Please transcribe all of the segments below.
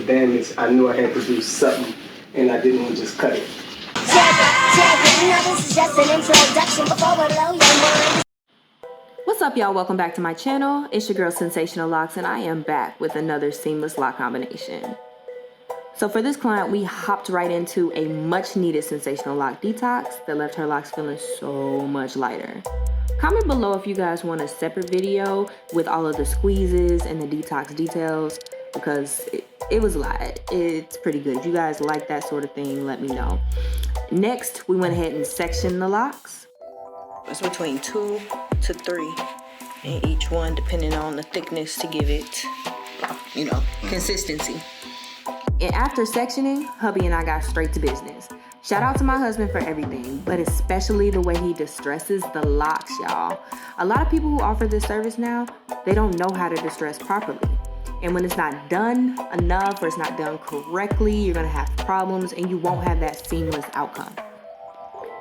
the damage, I knew I had to do something, and I didn't want to just cut it. What's up, y'all? Welcome back to my channel. It's your girl Cynsational Locks, and I am back with another seamless lock combination. So for this client, we hopped right into a much needed sensational lock detox that left her locks feeling so much lighter. Comment below if you guys want a separate video with all of the squeezes and the detox details, because it was a lot. It's pretty good. If you guys like that sort of thing, let me know. Next, we went ahead and sectioned the locks. It's between 2 to 3 in each one, depending on the thickness to give it, you know, consistency. And after sectioning, hubby and I got straight to business. Shout out to my husband for everything, but especially the way he distresses the locks, y'all. A lot of people who offer this service now, they don't know how to distress properly. And when it's not done enough or it's not done correctly, you're gonna have problems and you won't have that seamless outcome.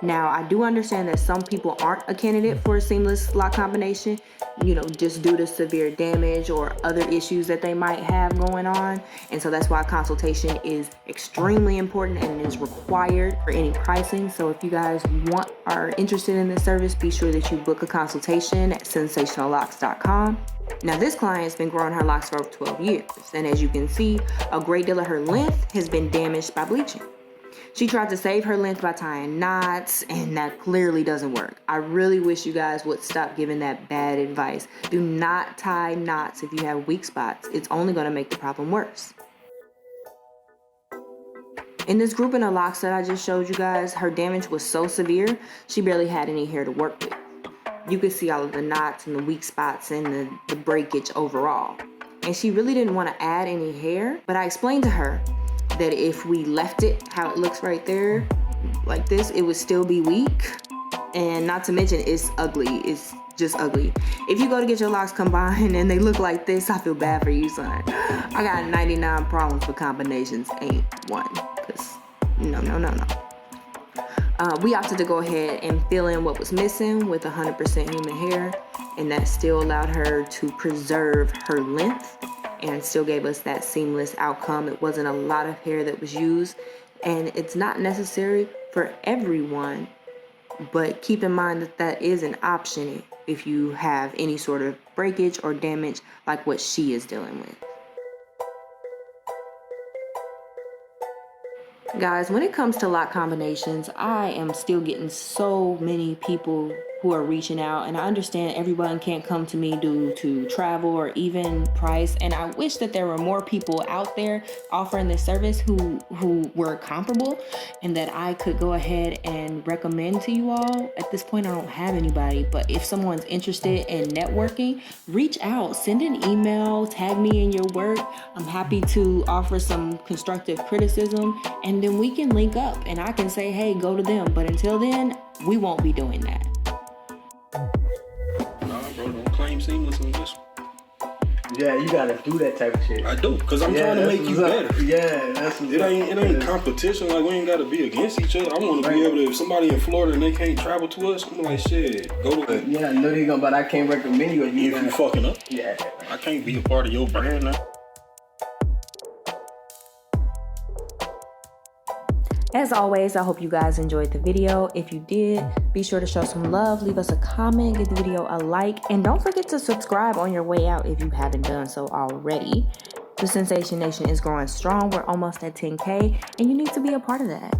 Now, I do understand that some people aren't a candidate for a seamless lock combination, you know, just due to severe damage or other issues that they might have going on. And so that's why consultation is extremely important and is required for any pricing. So if you guys are interested in this service, be sure that you book a consultation at CYNSATIONALLOCS.com. Now, this client's been growing her locks for over 12 years. And as you can see, a great deal of her length has been damaged by bleaching. She tried to save her length by tying knots, and that clearly doesn't work. I really wish you guys would stop giving that bad advice. Do not tie knots if you have weak spots. It's only going to make the problem worse. In this grouping of locks that I just showed you guys, her damage was so severe, she barely had any hair to work with. You could see all of the knots and the weak spots and the breakage overall. And she really didn't want to add any hair, but I explained to her that if we left it how it looks right there, like this, it would still be weak. And not to mention, it's ugly. It's just ugly. If you go to get your locks combined and they look like this, I feel bad for you, son. I got 99 problems with combinations, ain't one. Because no. We opted to go ahead and fill in what was missing with 100% human hair, and that still allowed her to preserve her length and still gave us that seamless outcome. It wasn't a lot of hair that was used, and it's not necessary for everyone, but keep in mind that that is an option if you have any sort of breakage or damage like what she is dealing with. Guys, when it comes to lock combinations, I am still getting so many people who are reaching out, and I understand everyone can't come to me due to travel or even price, and I wish that there were more people out there offering this service who were comparable and that I could go ahead and recommend to you all. At this point, I don't have anybody, but if someone's interested in networking, reach out, send an email, tag me in your work. I'm happy to offer some constructive criticism, and then we can link up and I can say, hey, go to them. But until then, we won't be doing that. Bro, don't claim seamless on this one. Yeah, you gotta do that type of shit. I do, because I'm trying to make you better. Yeah, that's what's it ain't competition. Like, we ain't gotta be against each other. I want to be able to, if somebody in Florida and they can't travel to us, I'm like, shit, go to Yeah, I know they're gonna, but I can't recommend you. If you fucking up. Yeah. I can't be a part of your brand now. As always, I hope you guys enjoyed the video. If you did, be sure to show some love, leave us a comment, give the video a like, and don't forget to subscribe on your way out if you haven't done so already. The Sensation Nation is growing strong. We're almost at 10K, and you need to be a part of that.